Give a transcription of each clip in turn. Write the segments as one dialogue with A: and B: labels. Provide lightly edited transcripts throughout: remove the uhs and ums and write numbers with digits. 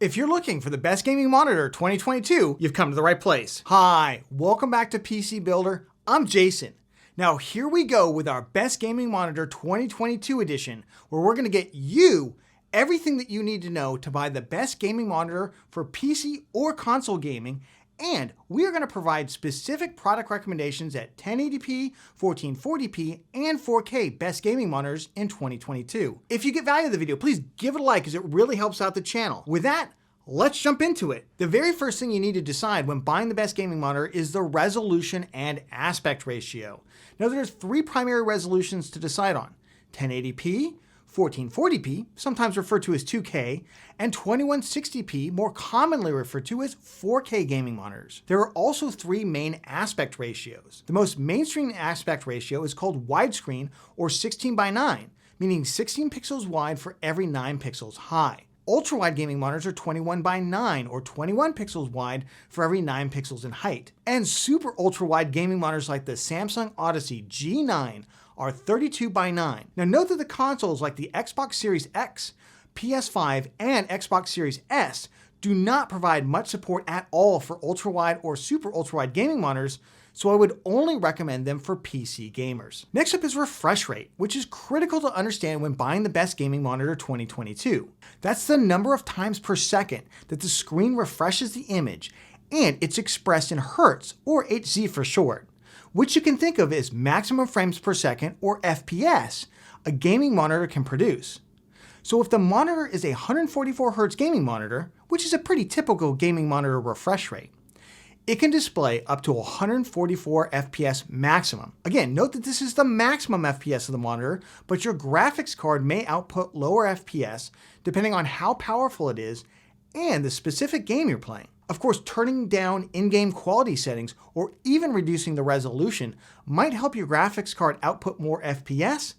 A: If you're looking for the best gaming monitor 2022, you've come to the right place. Hi, welcome back to PC Builder. I'm Jason. Now here we go with our best gaming monitor 2022 edition, where we're gonna get you everything that you need to know to buy the best gaming monitor for PC or console gaming. And we are going to provide specific product recommendations at 1080p, 1440p, and 4K best gaming monitors in 2022. If you get value of the video, please give it a like because it really helps out the channel. With that, let's jump into it. The very first thing you need to decide when buying the best gaming monitor is the resolution and aspect ratio. Now there's three primary resolutions to decide on: 1080p, 1440p, sometimes referred to as 2K, and 2160p, more commonly referred to as 4K gaming monitors. There are also three main aspect ratios. The most mainstream aspect ratio is called widescreen, or 16:9, meaning 16 pixels wide for every 9 pixels high. Ultrawide gaming monitors are 21:9, or 21 pixels wide for every 9 pixels in height. And super ultra-wide gaming monitors like the Samsung Odyssey G7 are 32:9. Now note that the consoles like the Xbox Series X, PS5, and Xbox Series S do not provide much support at all for ultra-wide or super ultra-wide gaming monitors, so I would only recommend them for PC gamers. Next up is refresh rate, which is critical to understand when buying the best gaming monitor 2022. That's the number of times per second that the screen refreshes the image, and it's expressed in hertz, or Hz for short, which you can think of as maximum frames per second, or FPS, a gaming monitor can produce. So if the monitor is a 144 Hz gaming monitor, which is a pretty typical gaming monitor refresh rate, it can display up to 144 FPS maximum. Again, note that this is the maximum FPS of the monitor, but your graphics card may output lower FPS depending on how powerful it is and the specific game you're playing. Of course, turning down in-game quality settings or even reducing the resolution might help your graphics card output more FPS,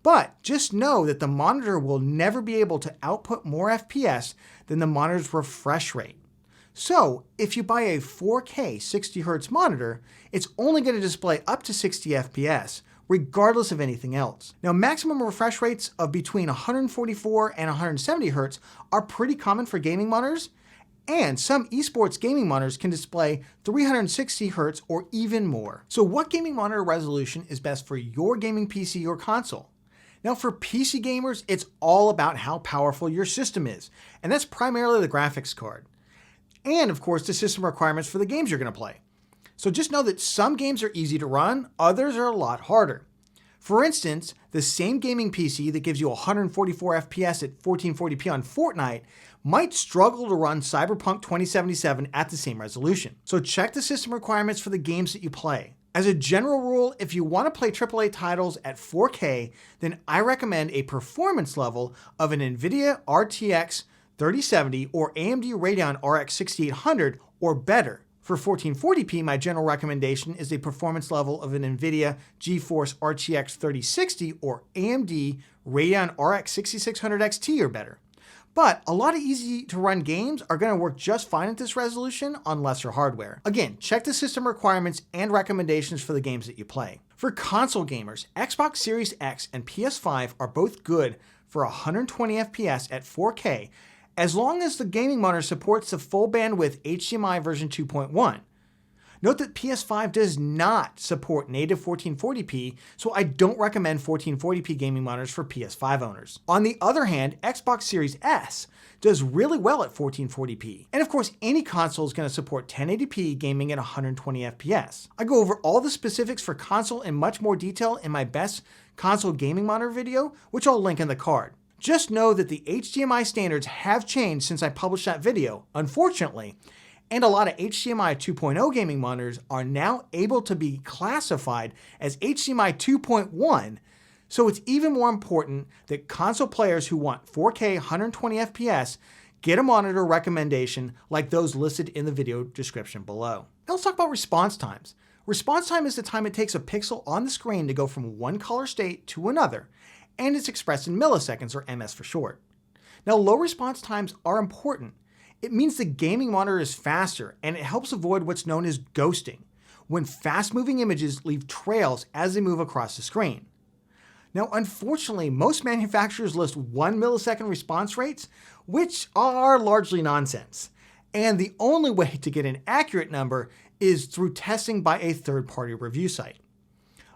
A: but just know that the monitor will never be able to output more FPS than the monitor's refresh rate. So if you buy a 4K 60Hz monitor, it's only going to display up to 60 FPS, regardless of anything else. Now, maximum refresh rates of between 144 and 170 Hz are pretty common for gaming monitors, and some eSports gaming monitors can display 360 Hz or even more. So what gaming monitor resolution is best for your gaming PC or console? Now for PC gamers, it's all about how powerful your system is, and that's primarily the graphics card. And of course, the system requirements for the games you're going to play. So just know that some games are easy to run, others are a lot harder. For instance, the same gaming PC that gives you 144 FPS at 1440p on Fortnite might struggle to run Cyberpunk 2077 at the same resolution. So check the system requirements for the games that you play. As a general rule, if you want to play AAA titles at 4K, then I recommend a performance level of an NVIDIA RTX 3070 or AMD Radeon RX 6800 or better. For 1440p, my general recommendation is a performance level of an NVIDIA GeForce RTX 3060 or AMD Radeon RX 6600 XT or better. But a lot of easy to run games are going to work just fine at this resolution on lesser hardware. Again, check the system requirements and recommendations for the games that you play. For console gamers, Xbox Series X and PS5 are both good for 120 FPS at 4K, as long as the gaming monitor supports the full bandwidth HDMI version 2.1. Note that PS5 does not support native 1440p, so I don't recommend 1440p gaming monitors for PS5 owners. On the other hand, Xbox Series S does really well at 1440p. And of course, any console is going to support 1080p gaming at 120 FPS. I go over all the specifics for console in much more detail in my best console gaming monitor video, which I'll link in the card. Just know that the HDMI standards have changed since I published that video, unfortunately, and a lot of HDMI 2.0 gaming monitors are now able to be classified as HDMI 2.1, so it's even more important that console players who want 4K 120 FPS get a monitor recommendation like those listed in the video description below. Now let's talk about response times. Response time is the time it takes a pixel on the screen to go from one color state to another, and it's expressed in milliseconds, or ms for short. Now, low response times are important. It means the gaming monitor is faster, and it helps avoid what's known as ghosting, when fast-moving images leave trails as they move across the screen. Now, unfortunately, most manufacturers list 1 millisecond response rates, which are largely nonsense. And the only way to get an accurate number is through testing by a third-party review site.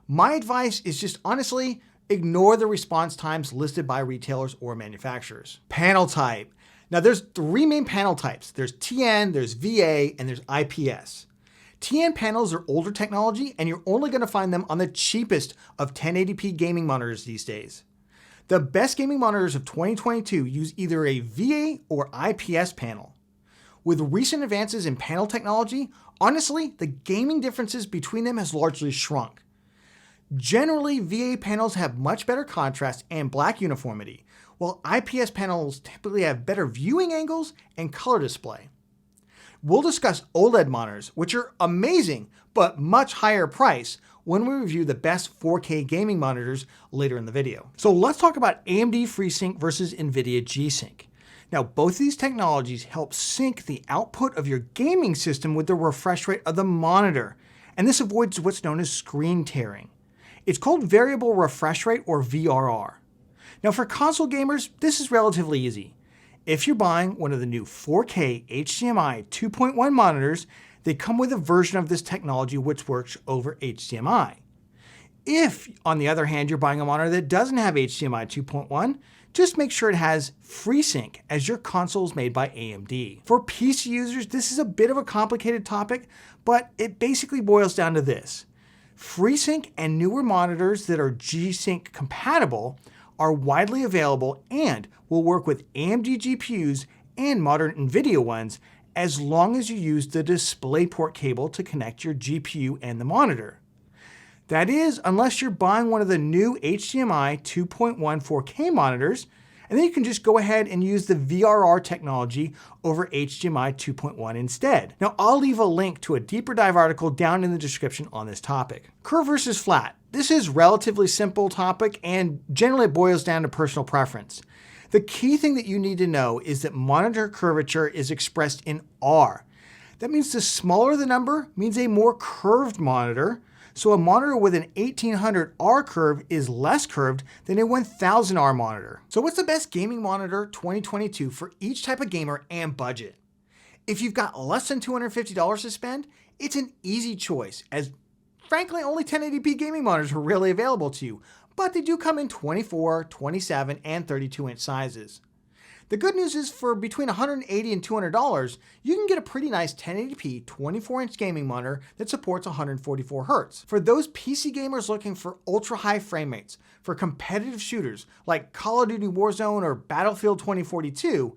A: My advice is just honestly, ignore the response times listed by retailers or manufacturers. Panel type. Now there's three main panel types. There's TN, there's VA, and there's IPS. TN panels are older technology, and you're only going to find them on the cheapest of 1080p gaming monitors these days. The best gaming monitors of 2022 use either a VA or IPS panel. With recent advances in panel technology, honestly, the gaming differences between them has largely shrunk. Generally, VA panels have much better contrast and black uniformity, while IPS panels typically have better viewing angles and color display. We'll discuss OLED monitors, which are amazing, but much higher price when we review the best 4K gaming monitors later in the video. So let's talk about AMD FreeSync versus NVIDIA G-Sync. Now, both of these technologies help sync the output of your gaming system with the refresh rate of the monitor, and this avoids what's known as screen tearing. It's called variable refresh rate, or VRR. Now, for console gamers, this is relatively easy. If you're buying one of the new 4K HDMI 2.1 monitors, they come with a version of this technology which works over HDMI. If, on the other hand, you're buying a monitor that doesn't have HDMI 2.1, just make sure it has FreeSync, as your console is made by AMD. For PC users, this is a bit of a complicated topic, but it basically boils down to this. FreeSync and newer monitors that are G-Sync compatible are widely available and will work with AMD GPUs and modern NVIDIA ones as long as you use the DisplayPort cable to connect your GPU and the monitor. That is, unless you're buying one of the new HDMI 2.1 4K monitors, and then you can just go ahead and use the VRR technology over HDMI 2.1 instead. Now, I'll leave a link to a deeper dive article down in the description on this topic. Curve versus flat. This is a relatively simple topic, and generally it boils down to personal preference. The key thing that you need to know is that monitor curvature is expressed in R. That means the smaller the number means a more curved monitor. So a monitor with an 1800R curve is less curved than a 1000R monitor. So what's the best gaming monitor 2022 for each type of gamer and budget? If you've got less than $250 to spend, it's an easy choice, as frankly only 1080p gaming monitors are really available to you, but they do come in 24, 27, and 32-inch sizes. The good news is for between $180 and $200, you can get a pretty nice 1080p 24-inch gaming monitor that supports 144 Hz. For those PC gamers looking for ultra-high frame rates, for competitive shooters like Call of Duty Warzone or Battlefield 2042,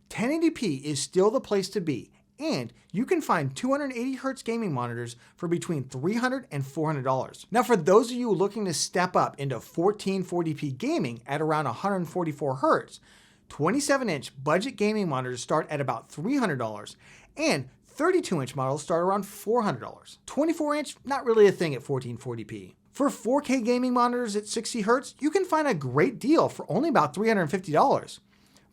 A: 1080p is still the place to be, and you can find 280 Hz gaming monitors for between $300 and $400. Now, for those of you looking to step up into 1440p gaming at around 144 Hz, 27-inch budget gaming monitors start at about $300, and 32-inch models start around $400. 24-inch, not really a thing at 1440p. For 4K gaming monitors at 60 Hz, you can find a great deal for only about $350.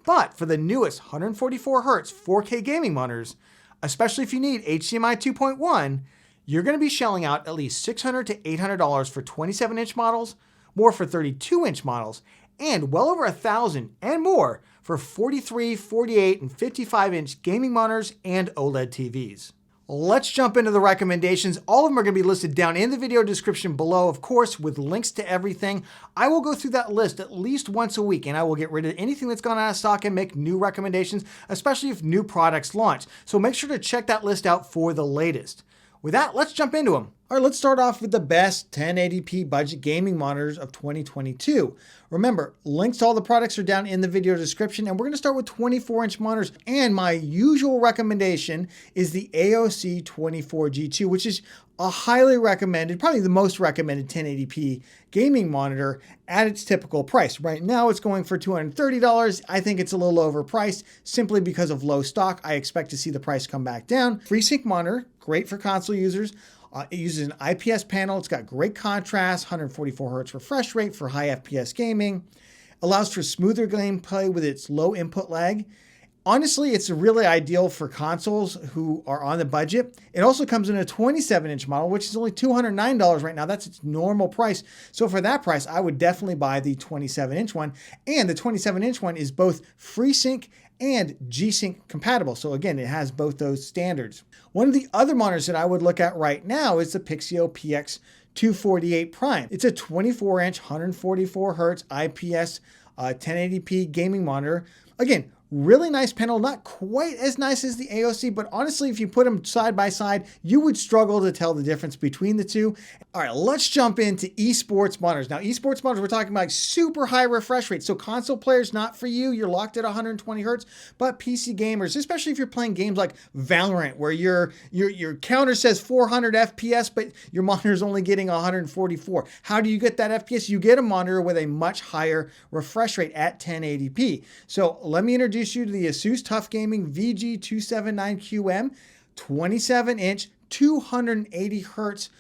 A: But for the newest 144 Hz 4K gaming monitors, especially if you need HDMI 2.1, you're going to be shelling out at least $600 to $800 for 27-inch models, more for 32-inch models, and well over $1,000 and more for 43, 48, and 55-inch gaming monitors and OLED TVs. Let's jump into the recommendations. All of them are going to be listed down in the video description below, of course, with links to everything. I will go through that list at least once a week, and I will get rid of anything that's gone out of stock and make new recommendations, especially if new products launch. So make sure to check that list out for the latest. With that, let's jump into them. All right, let's start off with the best 1080p budget gaming monitors of 2022. Remember, links to all the products are down in the video description, and we're going to start with 24-inch monitors. And my usual recommendation is the AOC 24G2, which is a highly recommended, probably the most recommended 1080p gaming monitor at its typical price. Right now, it's going for $230. I think it's a little overpriced simply because of low stock. I expect to see the price come back down. FreeSync monitor, great for console users. It uses an IPS panel. It's got great contrast, 144 Hz refresh rate for high FPS gaming. Allows for smoother gameplay with its low input lag. Honestly, it's really ideal for consoles who are on the budget. It also comes in a 27-inch model, which is only $209 right now. That's its normal price. So for that price, I would definitely buy the 27-inch one. And the 27-inch one is both FreeSync and G-Sync compatible. So again, it has both those standards. One of the other monitors that I would look at right now is the Pixio PX 248 Prime. It's a 24-inch, 144 hertz IPS 1080p gaming monitor. Again, really nice panel, not quite as nice as the AOC, but honestly, if you put them side by side, you would struggle to tell the difference between the two. All right, let's jump into eSports monitors. Now, eSports monitors, we're talking about super high refresh rates. So console players, not for you. You're locked at 120 hertz, but PC gamers, especially if you're playing games like Valorant, where your counter says 400 FPS, but your monitor is only getting 144. How do you get that FPS? You get a monitor with a much higher refresh rate at 1080p. So let me introduce you to the Asus TUF Gaming VG279QM, 27-inch, 280 hertz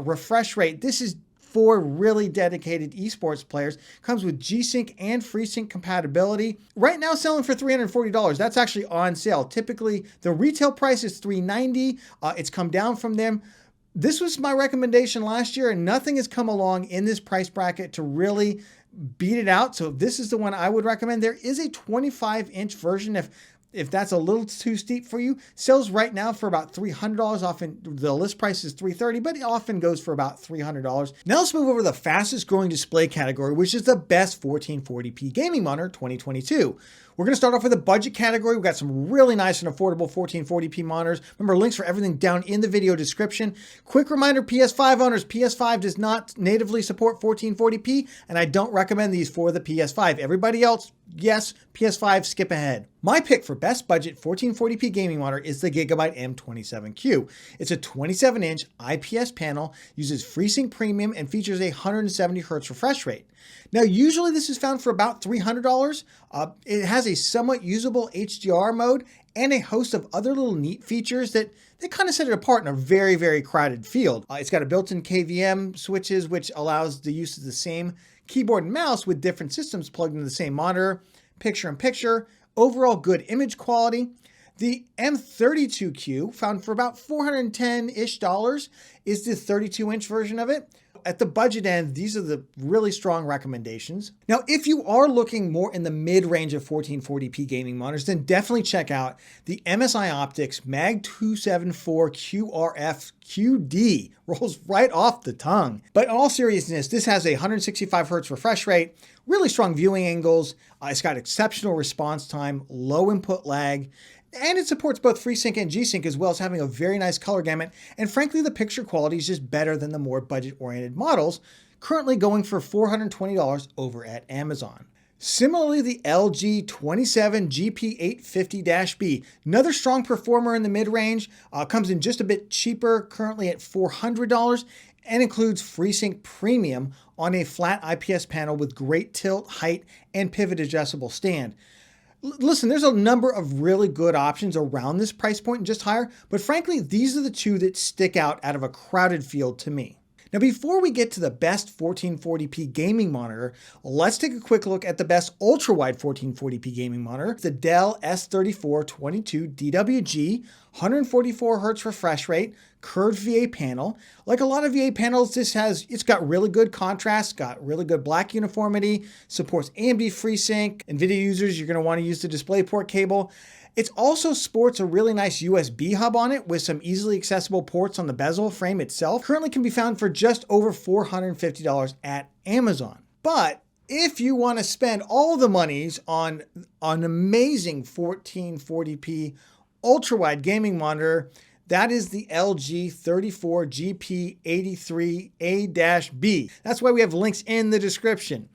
A: refresh rate. This is for really dedicated esports players. Comes with G-Sync and FreeSync compatibility. Right now selling for $340. That's actually on sale. Typically, the retail price is $390. It's come down from them. This was my recommendation last year, and nothing has come along in this price bracket to really beat it out. So this is the one I would recommend. There is a 25-inch version if that's a little too steep for you. Sells right now for about $300. Often the list price is $330, but it often goes for about $300. Now let's move over to the fastest growing display category, which is the best 1440p gaming monitor 2022. We're going to start off with the budget category. We've got some really nice and affordable 1440p monitors. Remember, links for everything down in the video description. Quick reminder, PS5 owners, PS5 does not natively support 1440p, and I don't recommend these for the PS5. Everybody else, yes, PS5, skip ahead. My pick for best budget 1440p gaming monitor is the Gigabyte M27Q. It's a 27-inch IPS panel, uses FreeSync Premium, and features a 170 hertz refresh rate. Now, usually this is found for about $300. It has a somewhat usable HDR mode and a host of other little neat features that they kind of set it apart in a very, very crowded field. It's got a built-in KVM switches, which allows the use of the same keyboard and mouse with different systems plugged into the same monitor, picture-in-picture, overall good image quality. The M32Q, found for about $410-ish, is the 32-inch version of it. At the budget end, these are the really strong recommendations. Now, if you are looking more in the mid-range of 1440p gaming monitors, then definitely check out the MSI Optics Mag 274 QRF QD. Rolls right off the tongue. But in all seriousness, this has a 165 hertz refresh rate, really strong viewing angles. It's got exceptional response time, low input lag, and it supports both FreeSync and G-Sync, as well as having a very nice color gamut. And frankly, the picture quality is just better than the more budget-oriented models, currently going for $420 over at Amazon. Similarly, the LG 27 GP850-B, another strong performer in the mid-range, comes in just a bit cheaper, currently at $400, and includes FreeSync Premium on a flat IPS panel with great tilt, height, and pivot adjustable stand. Listen, there's a number of really good options around this price point and just higher, but frankly, these are the two that stick out of a crowded field to me. Now, before we get to the best 1440p gaming monitor, let's take a quick look at the best ultra-wide 1440p gaming monitor, the Dell S3422 DWG, 144 hertz refresh rate, curved VA panel. Like a lot of VA panels, it's got really good contrast, got really good black uniformity, supports AMD FreeSync. NVIDIA users, you're going to want to use the DisplayPort cable. It also sports a really nice USB hub on it with some easily accessible ports on the bezel frame itself. Currently can be found for just over $450 at Amazon. But if you want to spend all the monies on an amazing 1440p ultra-wide gaming monitor, that is the LG 34 GP83A-B. That's why we have links in the description.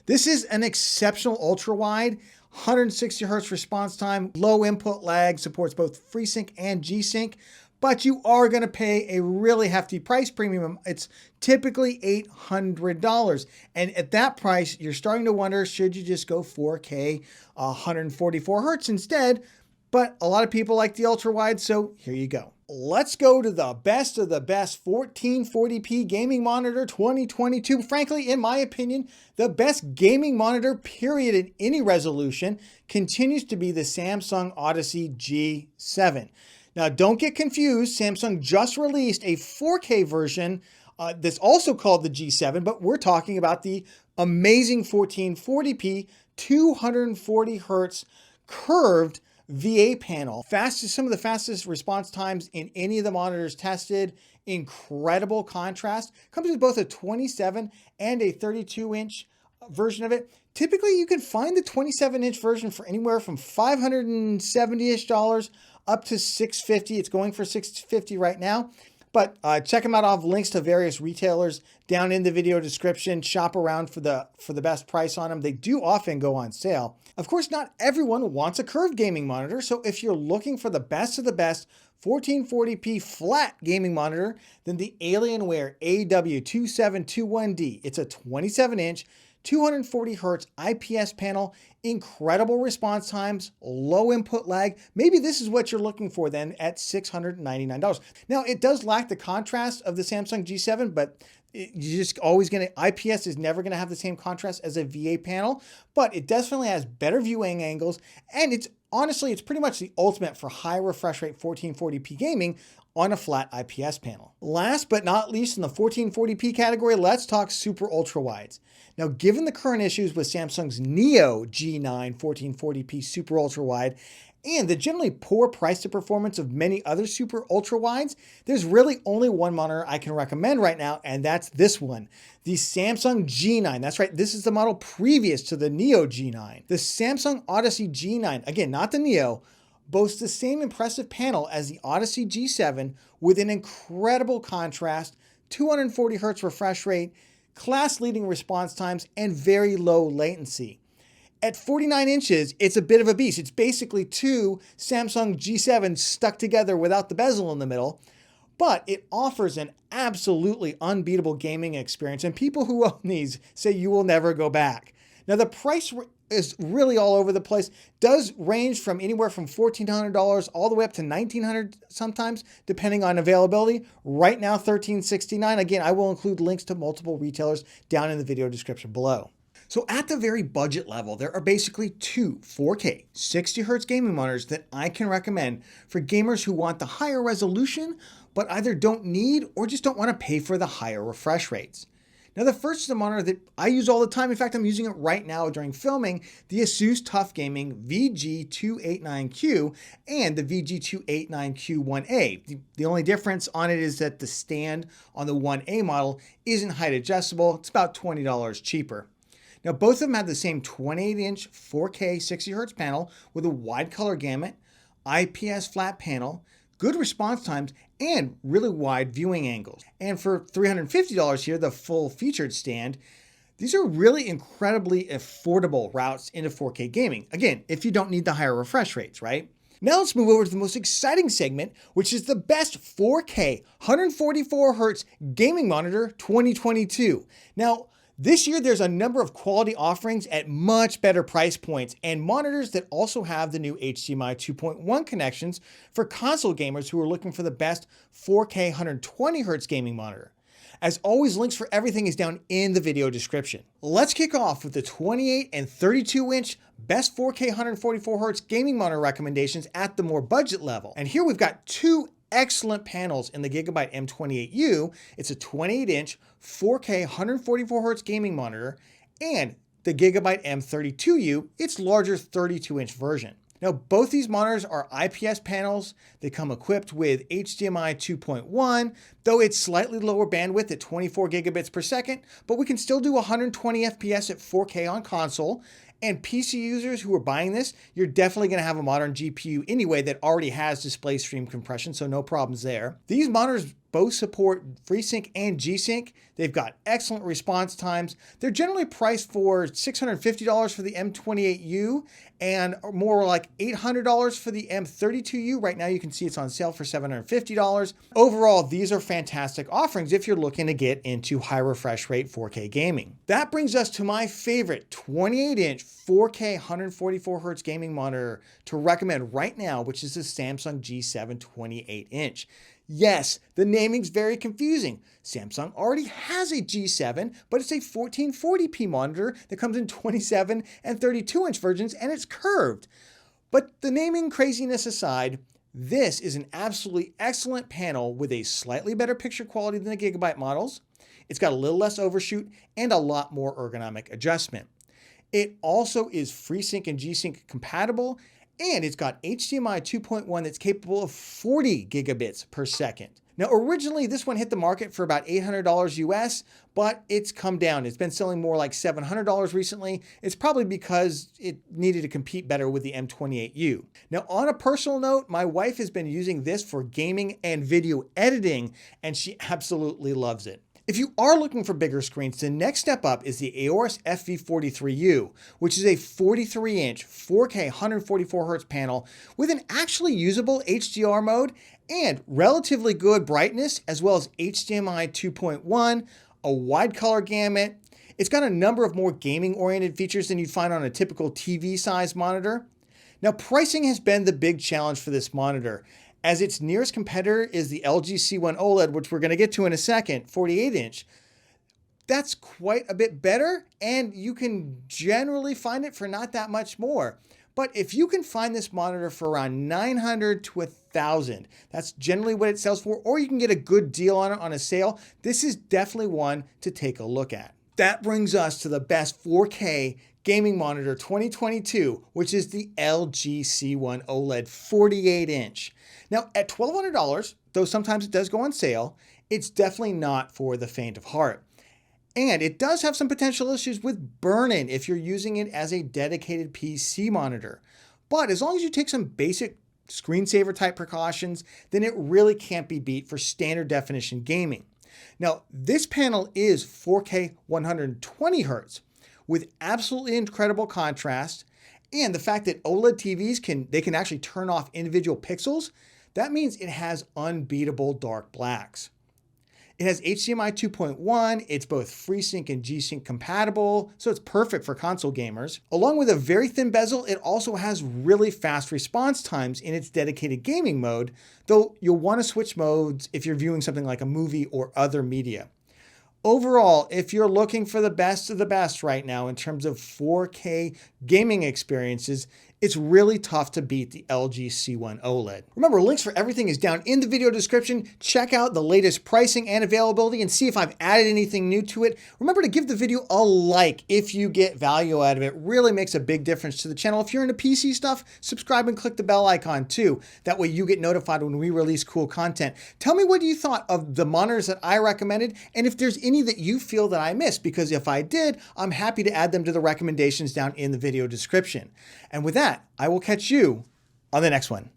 A: This is an exceptional ultra-wide, 160 hertz response time, low input lag, supports both FreeSync and G-Sync, but you are going to pay a really hefty price premium. It's typically $800. And at that price, you're starting to wonder, should you just go 4K, 144 hertz instead? But a lot of people like the ultra wide, so here you go. Let's go to the best of the best 1440p gaming monitor 2022. Frankly, in my opinion, the best gaming monitor, period, in any resolution continues to be the Samsung Odyssey G7. Now, don't get confused. Samsung just released a 4K version that's also called the G7, but we're talking about the amazing 1440p, 240 hertz curved VA panel. Some of the fastest response times in any of the monitors tested. Incredible contrast. Comes with both a 27 and a 32-inch version of it. Typically, you can find the 27-inch version for anywhere from $570-ish up to $650. It's going for $650 right now. But check them out. I'll have links to various retailers down in the video description. Shop around for the best price on them. They do often go on sale. Of course, not everyone wants a curved gaming monitor. So if you're looking for the best of the best 1440p flat gaming monitor, then the Alienware AW2721D. It's a 27-inch, 240 hertz IPS panel, incredible response times, low input lag. Maybe this is what you're looking for then at $699. Now, it does lack the contrast of the Samsung G7, but you're just always IPS is never gonna have the same contrast as a VA panel, but it definitely has better viewing angles, and it's pretty much the ultimate for high refresh rate 1440p gaming on a flat IPS panel. Last but not least in the 1440p category, let's talk super ultra wides. Now, given the current issues with Samsung's Neo G9 1440p super ultra wide and the generally poor price to performance of many other super ultra wides, there's really only one monitor I can recommend right now, and that's this one, the Samsung G9. That's right, this is the model previous to the Neo G9. The Samsung Odyssey G9, again, not the Neo, boasts the same impressive panel as the Odyssey G7 with an incredible contrast, 240 hertz refresh rate, class-leading response times, and very low latency. At 49 inches, it's a bit of a beast. It's basically two Samsung G7s stuck together without the bezel in the middle, but it offers an absolutely unbeatable gaming experience, and people who own these say you will never go back. Now, the price is really all over the place. Does range from anywhere from $1,400 all the way up to $1,900 sometimes, depending on availability. Right now, $1,369. Again, I will include links to multiple retailers down in the video description below. So at the very budget level, there are basically two 4K 60 hertz gaming monitors that I can recommend for gamers who want the higher resolution, but either don't need or just don't want to pay for the higher refresh rates. Now, the first is a monitor that I use all the time. In fact, I'm using it right now during filming, the Asus TUF Gaming VG289Q and the VG289Q1A. The only difference on it is that the stand on the 1A model isn't height adjustable. It's about $20 cheaper. Now, both of them have the same 28-inch 4K 60 hertz panel with a wide color gamut, IPS flat panel, good response times, and really wide viewing angles. And for $350 here, the full featured stand, these are really incredibly affordable routes into 4K gaming. Again, if you don't need the higher refresh rates, right? Now let's move over to the most exciting segment, which is the best 4K 144 hertz gaming monitor 2022. Now, this year, there's a number of quality offerings at much better price points and monitors that also have the new HDMI 2.1 connections for console gamers who are looking for the best 4K 120 hertz gaming monitor. As always, links for everything is down in the video description. Let's kick off with the 28 and 32 inch best 4K 144 hertz gaming monitor recommendations at the more budget level. And here we've got two excellent panels in the Gigabyte M28U. It's a 28-inch 4K 144 hertz gaming monitor, and the Gigabyte M32U, its larger 32-inch version. Now, both these monitors are IPS panels. They come equipped with HDMI 2.1, though it's slightly lower bandwidth at 24 gigabits per second, but we can still do 120 FPS at 4K on console. And PC users who are buying this, you're definitely going to have a modern GPU anyway that already has display stream compression, so no problems there. These monitors both support FreeSync and G-Sync. They've got excellent response times. They're generally priced for $650 for the M28U and more like $800 for the M32U. Right now you can see it's on sale for $750. Overall, these are fantastic offerings if you're looking to get into high refresh rate 4K gaming. That brings us to my favorite 28-inch 4K 144 hertz gaming monitor to recommend right now, which is the Samsung G7 28-inch. Yes, the naming's very confusing. Samsung already has a G7, but it's a 1440p monitor that comes in 27 and 32-inch versions, and it's curved. But the naming craziness aside, this is an absolutely excellent panel with a slightly better picture quality than the Gigabyte models. It's got a little less overshoot and a lot more ergonomic adjustment. It also is FreeSync and G-Sync compatible, And it's got HDMI 2.1 that's capable of 40 gigabits per second. Now, originally this one hit the market for about $800 US, but it's come down. It's been selling more like $700 recently. It's probably because it needed to compete better with the M28U. Now, on a personal note, my wife has been using this for gaming and video editing, and she absolutely loves it. If you are looking for bigger screens, the next step up is the Aorus FV43U, which is a 43-inch 4K 144Hz panel with an actually usable HDR mode and relatively good brightness, as well as HDMI 2.1, a wide color gamut. It's got a number of more gaming-oriented features than you'd find on a typical TV-size monitor. Now, pricing has been the big challenge for this monitor, as its nearest competitor is the LG C1 OLED, which we're going to get to in a second, 48-inch. That's quite a bit better, and you can generally find it for not that much more. But if you can find this monitor for around $900 to $1,000, that's generally what it sells for, or you can get a good deal on it on a sale, this is definitely one to take a look at. That brings us to the best 4K gaming monitor 2022, which is the LG C1 OLED 48-inch. Now, at $1,200, though sometimes it does go on sale, it's definitely not for the faint of heart. And it does have some potential issues with burn-in if you're using it as a dedicated PC monitor. But as long as you take some basic screensaver type precautions, then it really can't be beat for standard definition gaming. Now, this panel is 4K 120 Hz with absolutely incredible contrast, and the fact that OLED TVs can actually turn off individual pixels, that means it has unbeatable dark blacks. It has HDMI 2.1, it's both FreeSync and G-Sync compatible, so it's perfect for console gamers. Along with a very thin bezel, it also has really fast response times in its dedicated gaming mode, though you'll want to switch modes if you're viewing something like a movie or other media. Overall, if you're looking for the best of the best right now in terms of 4K gaming experiences, it's really tough to beat the LG C1 OLED. Remember, links for everything is down in the video description. Check out the latest pricing and availability and see if I've added anything new to it. Remember to give the video a like if you get value out of it. It really makes a big difference to the channel. If you're into PC stuff, subscribe and click the bell icon too. That way you get notified when we release cool content. Tell me what you thought of the monitors that I recommended and if there's any that you feel that I missed, because if I did, I'm happy to add them to the recommendations down in the video description. And with that, I will catch you on the next one.